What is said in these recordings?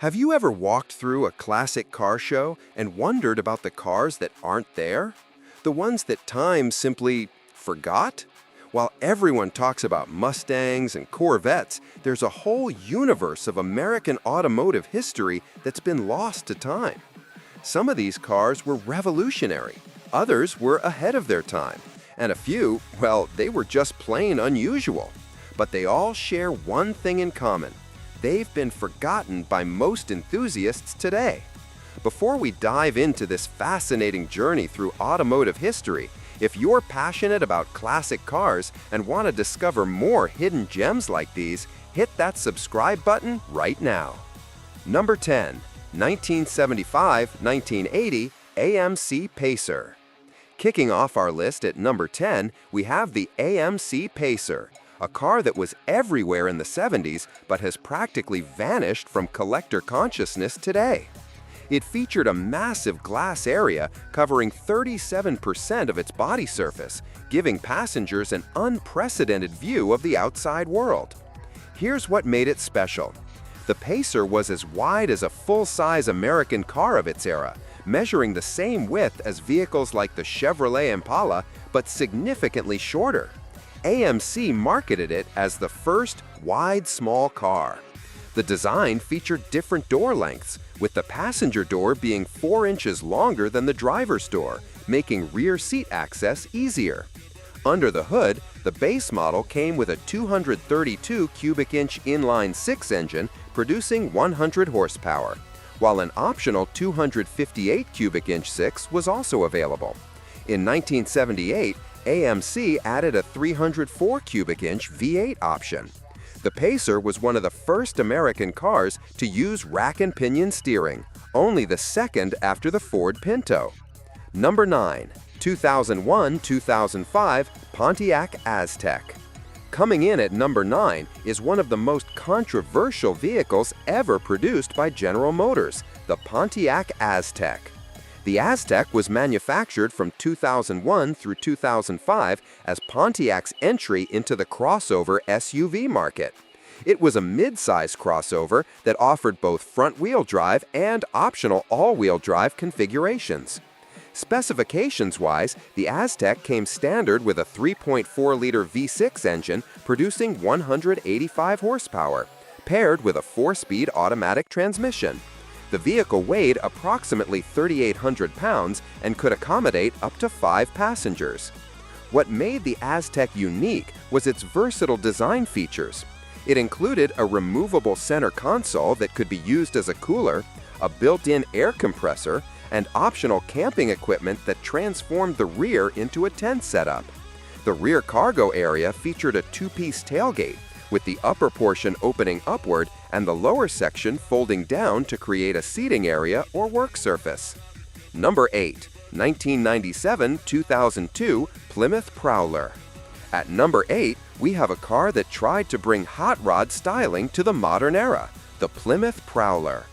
Have you ever walked through a classic car show and wondered about the cars that aren't there? The ones that time simply forgot? While everyone talks about Mustangs and Corvettes, there's a whole universe of American automotive history that's been lost to time. Some of these cars were revolutionary, others were ahead of their time, and a few, well, they were just plain unusual. But they all share one thing in common. They've been forgotten by most enthusiasts today. Before we dive into this fascinating journey through automotive history, if you're passionate about classic cars and want to discover more hidden gems like these, hit that subscribe button right now. Number 10. 1975-1980 AMC Pacer. Kicking off our list at number 10, we have the AMC Pacer, a car that was everywhere in the 70s but has practically vanished from collector consciousness today. It featured a massive glass area covering 37% of its body surface, giving passengers an unprecedented view of the outside world. Here's what made it special. The Pacer was as wide as a full-size American car of its era, measuring the same width as vehicles like the Chevrolet Impala, but significantly shorter. AMC marketed it as the first wide small car. The design featured different door lengths, with the passenger door being 4 inches longer than the driver's door, making rear seat access easier. Under the hood, the base model came with a 232 cubic inch inline-six engine producing 100 horsepower, while an optional 258 cubic inch six was also available. In 1978, AMC added a 304 cubic inch V8 option. The Pacer was one of the first American cars to use rack and pinion steering, only the second after the Ford Pinto. Number 9. 2001-2005 Pontiac Aztek. Coming in at number 9 is one of the most controversial vehicles ever produced by General Motors, the Pontiac Aztek. The Aztek was manufactured from 2001 through 2005 as Pontiac's entry into the crossover SUV market. It was a mid-size crossover that offered both front-wheel drive and optional all-wheel drive configurations. Specifications-wise, the Aztek came standard with a 3.4-liter V6 engine producing 185 horsepower, paired with a 4-speed automatic transmission. The vehicle weighed approximately 3,800 pounds and could accommodate up to 5 passengers. What made the Aztek unique was its versatile design features. It included a removable center console that could be used as a cooler, a built-in air compressor, and optional camping equipment that transformed the rear into a tent setup. The rear cargo area featured a 2-piece tailgate, with the upper portion opening upward and the lower section folding down to create a seating area or work surface. Number 8. 1997-2002 Plymouth Prowler. At number 8, we have a car that tried to bring hot rod styling to the modern era, the Plymouth Prowler.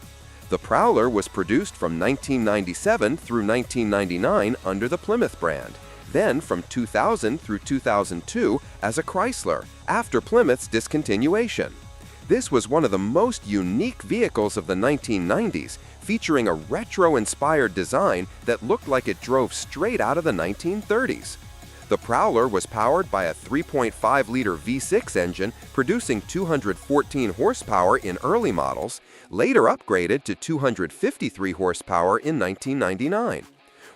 The Prowler was produced from 1997 through 1999 under the Plymouth brand, then from 2000 through 2002 as a Chrysler, after Plymouth's discontinuation. This was one of the most unique vehicles of the 1990s, featuring a retro-inspired design that looked like it drove straight out of the 1930s. The Prowler was powered by a 3.5-liter V6 engine producing 214 horsepower in early models, later upgraded to 253 horsepower in 1999.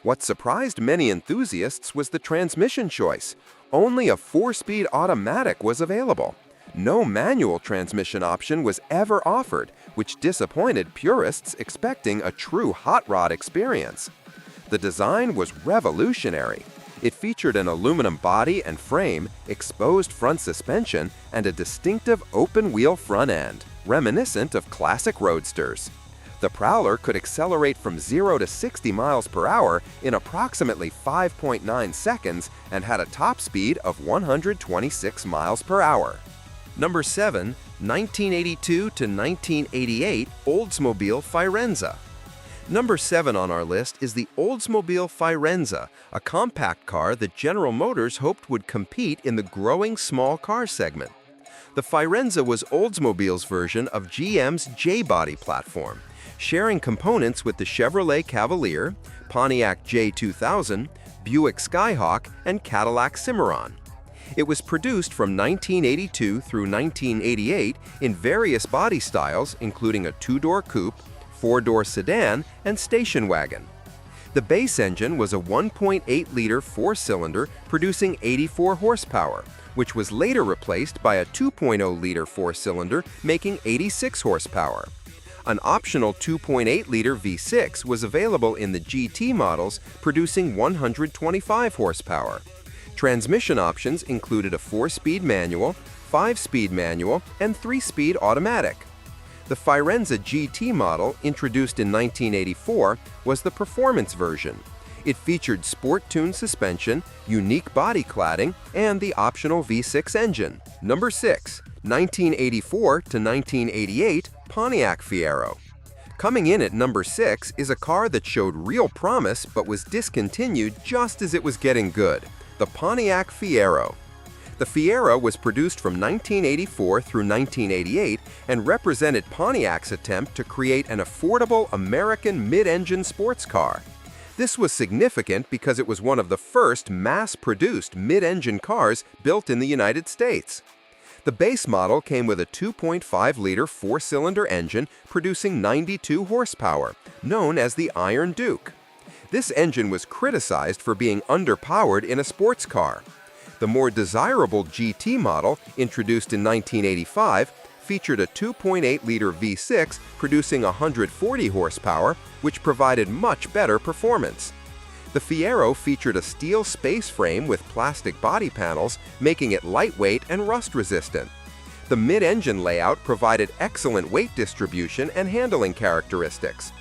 What surprised many enthusiasts was the transmission choice. Only a 4-speed automatic was available. No manual transmission option was ever offered, which disappointed purists expecting a true hot rod experience. The design was revolutionary. It featured an aluminum body and frame, exposed front suspension, and a distinctive open-wheel front end, reminiscent of classic roadsters. The Prowler could accelerate from 0 to 60 miles per hour in approximately 5.9 seconds and had a top speed of 126 miles per hour. Number 7. 1982-1988 Oldsmobile Firenze. Number 7 on our list is the Oldsmobile Firenze, a compact car that General Motors hoped would compete in the growing small car segment. The Firenze was Oldsmobile's version of GM's J-body platform, sharing components with the Chevrolet Cavalier, Pontiac J2000, Buick Skyhawk, and Cadillac Cimarron. It was produced from 1982 through 1988 in various body styles, including a two-door coupe, four-door sedan, and station wagon. The base engine was a 1.8-liter four-cylinder producing 84 horsepower, which was later replaced by a 2.0-liter four-cylinder making 86 horsepower. An optional 2.8-liter V6 was available in the GT models, producing 125 horsepower. Transmission options included a 4-speed manual, 5-speed manual, and 3-speed automatic. The Firenze GT model, introduced in 1984, was the performance version. It featured sport-tuned suspension, unique body cladding, and the optional V6 engine. Number 6. 1984 to 1988 Pontiac Fiero. Coming in at number 6 is a car that showed real promise but was discontinued just as it was getting good, the Pontiac Fiero. The Fiero was produced from 1984 through 1988 and represented Pontiac's attempt to create an affordable American mid-engine sports car. This was significant because it was one of the first mass-produced mid-engine cars built in the United States. The base model came with a 2.5-liter four-cylinder engine producing 92 horsepower, known as the Iron Duke. This engine was criticized for being underpowered in a sports car. The more desirable GT model, introduced in 1985, featured a 2.8-liter V6 producing 140 horsepower, which provided much better performance. The Fiero featured a steel space frame with plastic body panels, making it lightweight and rust-resistant. The mid-engine layout provided excellent weight distribution and handling characteristics.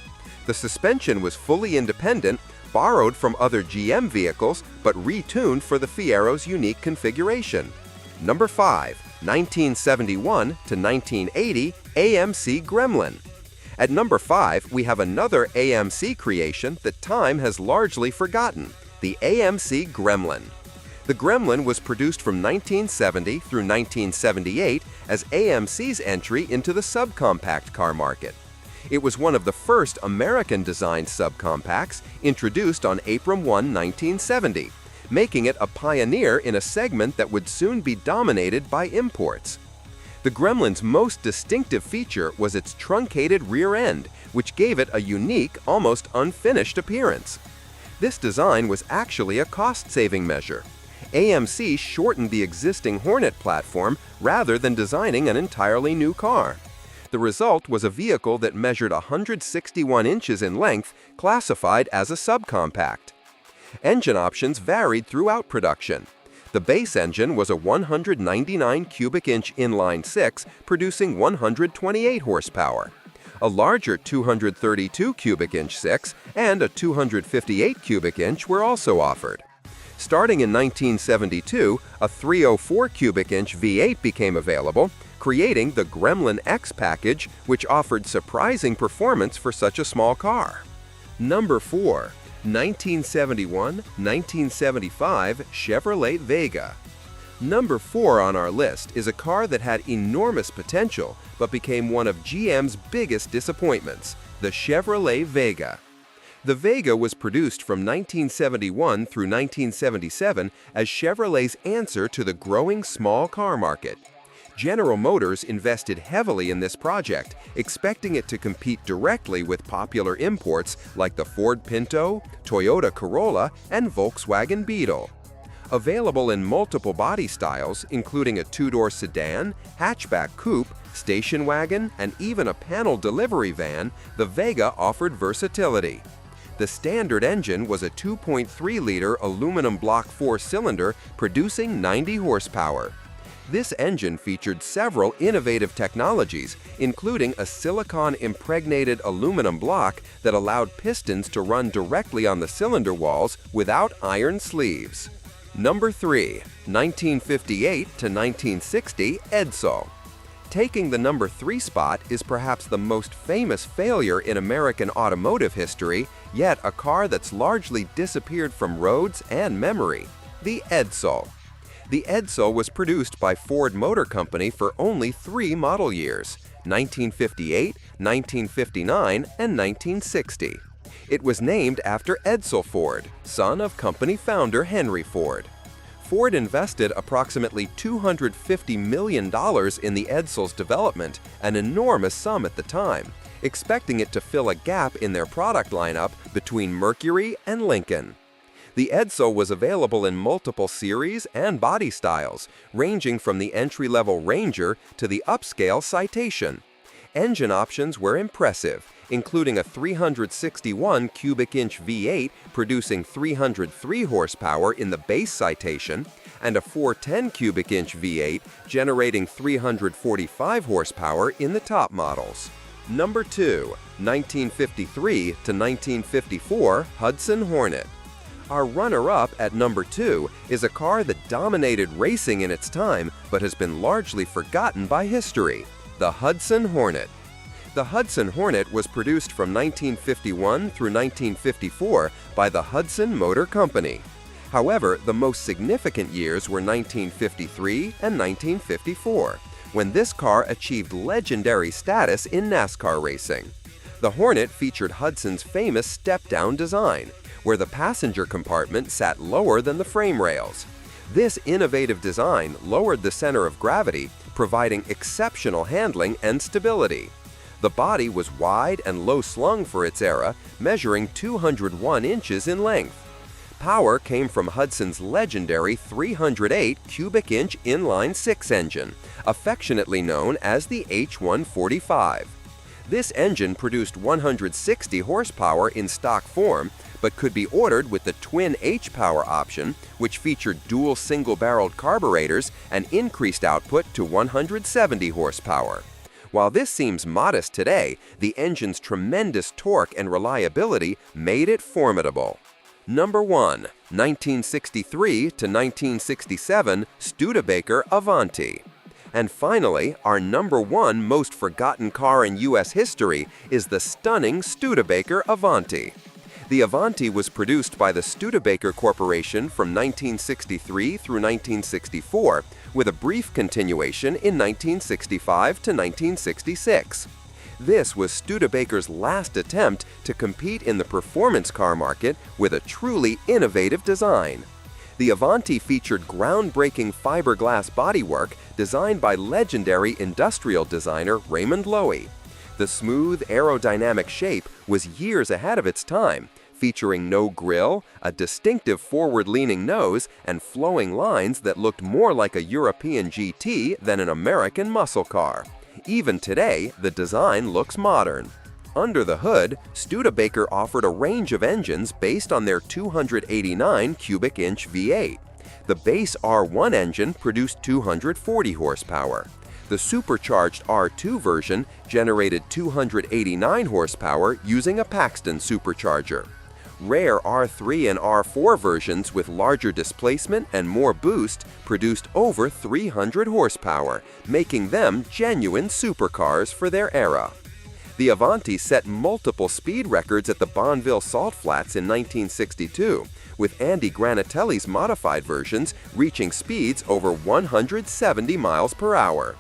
The suspension was fully independent, borrowed from other GM vehicles, but retuned for the Fiero's unique configuration. Number 5. 1971 to 1980 AMC Gremlin. At number 5, we have another AMC creation that time has largely forgotten, the AMC Gremlin. The Gremlin was produced from 1970 through 1978 as AMC's entry into the subcompact car market. It was one of the first American-designed subcompacts, introduced on April 1, 1970, making it a pioneer in a segment that would soon be dominated by imports. The Gremlin's most distinctive feature was its truncated rear end, which gave it a unique, almost unfinished appearance. This design was actually a cost-saving measure. AMC shortened the existing Hornet platform rather than designing an entirely new car. The result was a vehicle that measured 161 inches in length, classified as a subcompact. Engine options varied throughout production. The base engine was a 199 cubic inch inline-six, producing 128 horsepower. A larger 232 cubic inch six and a 258 cubic inch were also offered. Starting in 1972, a 304 cubic inch V8 became available, creating the Gremlin X package, which offered surprising performance for such a small car. Number 4. 1971-1975 Chevrolet Vega. Number 4 on our list is a car that had enormous potential but became one of GM's biggest disappointments, the Chevrolet Vega. The Vega was produced from 1971 through 1977 as Chevrolet's answer to the growing small car market. General Motors invested heavily in this project, expecting it to compete directly with popular imports like the Ford Pinto, Toyota Corolla, and Volkswagen Beetle. Available in multiple body styles, including a two-door sedan, hatchback coupe, station wagon, and even a panel delivery van, the Vega offered versatility. The standard engine was a 2.3-liter aluminum block four-cylinder producing 90 horsepower. This engine featured several innovative technologies, including a silicon-impregnated aluminum block that allowed pistons to run directly on the cylinder walls without iron sleeves. Number 3. 1958 to 1960 Edsel. Taking the number 3 spot is perhaps the most famous failure in American automotive history, yet a car that's largely disappeared from roads and memory, the Edsel. The Edsel was produced by Ford Motor Company for only 3 model years, 1958, 1959, and 1960. It was named after Edsel Ford, son of company founder Henry Ford. Ford invested approximately $250 million in the Edsel's development, an enormous sum at the time, expecting it to fill a gap in their product lineup between Mercury and Lincoln. The Edsel was available in multiple series and body styles, ranging from the entry-level Ranger to the upscale Citation. Engine options were impressive, including a 361 cubic inch V8 producing 303 horsepower in the base Citation, and a 410 cubic inch V8 generating 345 horsepower in the top models. Number 2. 1953 to 1954 Hudson Hornet. Our runner-up at number 2 is a car that dominated racing in its time but has been largely forgotten by history, the Hudson Hornet. The Hudson Hornet was produced from 1951 through 1954 by the Hudson Motor Company. However, the most significant years were 1953 and 1954, when this car achieved legendary status in NASCAR racing. The Hornet featured Hudson's famous step-down design, where the passenger compartment sat lower than the frame rails. This innovative design lowered the center of gravity, providing exceptional handling and stability. The body was wide and low-slung for its era, measuring 201 inches in length. Power came from Hudson's legendary 308 cubic inch inline-six engine, affectionately known as the H145. This engine produced 160 horsepower in stock form, but could be ordered with the twin H-Power option, which featured dual single-barreled carburetors and increased output to 170 horsepower. While this seems modest today, the engine's tremendous torque and reliability made it formidable. Number 1. 1963 to 1967 Studebaker Avanti. And finally, our number 1 most forgotten car in U.S. history is the stunning Studebaker Avanti. The Avanti was produced by the Studebaker Corporation from 1963 through 1964, with a brief continuation in 1965 to 1966. This was Studebaker's last attempt to compete in the performance car market with a truly innovative design. The Avanti featured groundbreaking fiberglass bodywork designed by legendary industrial designer Raymond Loewy. The smooth, aerodynamic shape was years ahead of its time, featuring no grille, a distinctive forward-leaning nose, and flowing lines that looked more like a European GT than an American muscle car. Even today, the design looks modern. Under the hood, Studebaker offered a range of engines based on their 289 cubic inch V8. The base R1 engine produced 240 horsepower. The supercharged R2 version generated 289 horsepower using a Paxton supercharger. Rare R3 and R4 versions with larger displacement and more boost produced over 300 horsepower, making them genuine supercars for their era. The Avanti set multiple speed records at the Bonneville Salt Flats in 1962, with Andy Granatelli's modified versions reaching speeds over 170 miles per hour.